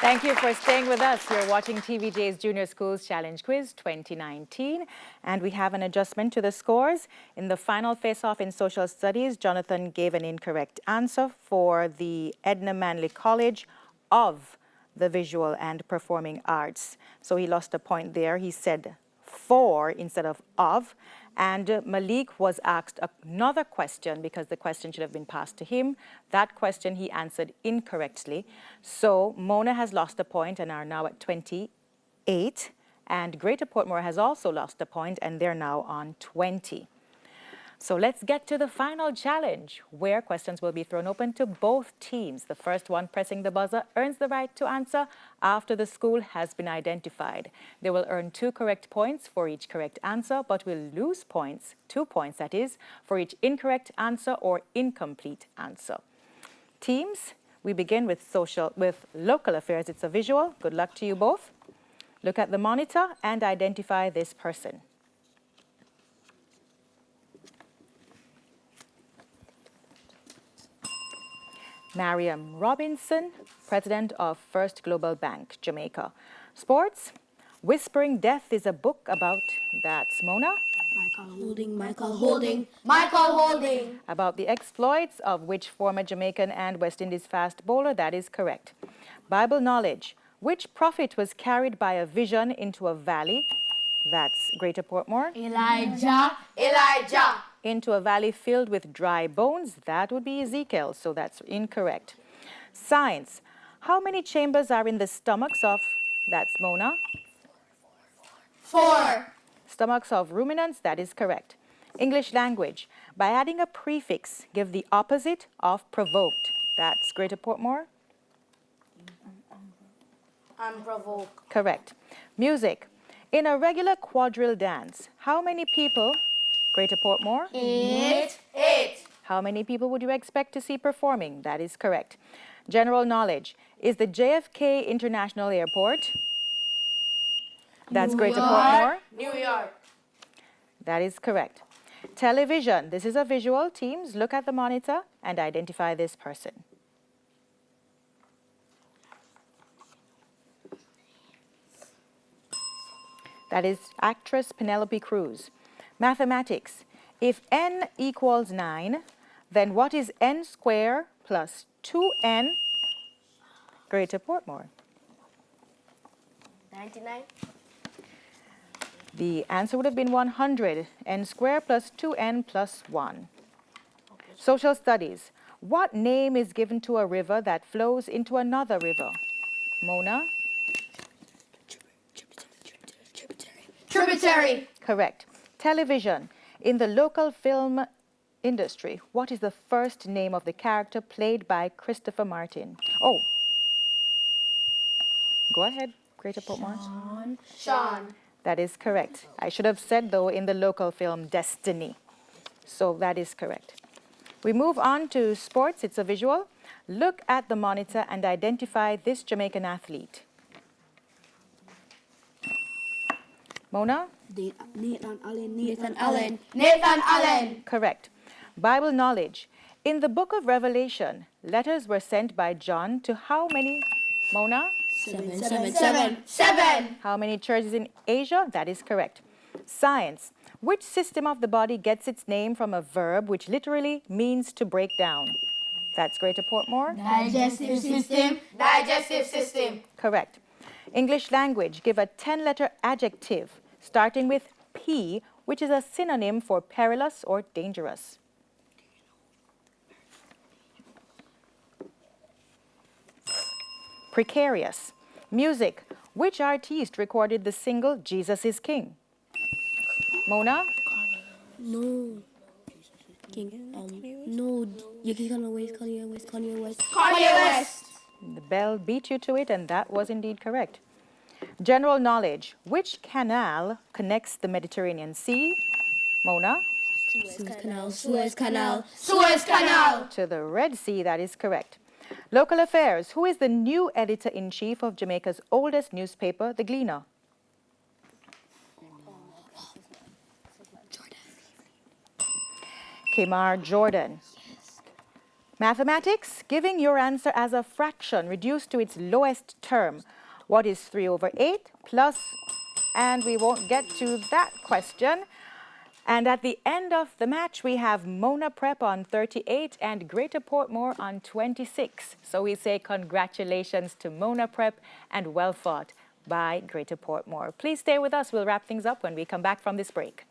Thank you for staying with us. You're watching TVJ's Junior Schools Challenge Quiz 2019, and we have an adjustment to the scores. In the final face-off in social studies, Jonathan gave an incorrect answer for the Edna Manley College of the Visual and Performing Arts. So he lost a point there. He said for instead of. And Malik was asked another question because the question should have been passed to him. That question he answered incorrectly. So Mona has lost a point and are now at 28. And Greater Portmore has also lost a point and they're now on 20. So let's get to the final challenge, where questions will be thrown open to both teams. The first one pressing the buzzer earns the right to answer after the school has been identified. They will earn 2 correct points for each correct answer, but will lose points, 2 points that is, for each incorrect answer or incomplete answer. Teams, we begin with local affairs. It's a visual. Good luck to you both. Look at the monitor and identify this person. Mariam Robinson, president of First Global Bank, Jamaica. Sports, Whispering Death is a book about, that's Mona. Michael Holding. About the exploits of which former Jamaican and West Indies fast bowler, that is correct. Bible knowledge, which prophet was carried by a vision into a valley, that's Greater Portmore. Elijah. Into a valley filled with dry bones, that would be Ezekiel, so that's incorrect. Science, how many chambers are in the stomachs of, that's Mona. 4. Stomachs of ruminants, that is correct. English language, by adding a prefix, give the opposite of provoked, that's Greater Portmore. Unprovoked. Correct. Music, in a regular quadrille dance, how many people, Greater Portmore? 8. How many people would you expect to see performing? That is correct. General knowledge, is the JFK International Airport? That's Greater Portmore. New York. That is correct. Television, this is a visual. Teams, look at the monitor and identify this person. That is actress Penelope Cruz. Mathematics, if n equals 9, then what is n squared plus 2n, Greater Portmore? 99. The answer would have been 100, n squared plus 2n plus 1. Social studies, what name is given to a river that flows into another river? Mona? Tributary. Correct. Television, in the local film industry, what is the first name of the character played by Christopher Martin? Oh, go ahead, Greater Portmore. Sean. That is correct. I should have said, though, in the local film Destiny. So that is correct. We move on to sports. It's a visual. Look at the monitor and identify this Jamaican athlete. Mona? Nathan Allen. Correct. Bible knowledge. In the book of Revelation, letters were sent by John to how many? Mona? 7. How many churches in Asia? That is correct. Science. Which system of the body gets its name from a verb which literally means to break down? That's Greater Portmore. Digestive system. Correct. English language. Give a 10-letter adjective starting with P, which is a synonym for perilous or dangerous. Precarious. Music. Which artiste recorded the single Jesus is King? Mona? No. No. Kanye West. Kanye West. The bell beat you to it, and that was indeed correct. General knowledge. Which canal connects the Mediterranean Sea? Mona? Suez Canal. To the Red Sea, that is correct. Local affairs. Who is the new editor-in-chief of Jamaica's oldest newspaper, The Gleaner? Kemar Jordan. Mathematics, giving your answer as a fraction reduced to its lowest term. What is 3 over 8 plus, and we won't get to that question. And at the end of the match, we have Mona Prep on 38 and Greater Portmore on 26. So we say congratulations to Mona Prep and well fought by Greater Portmore. Please stay with us. We'll wrap things up when we come back from this break.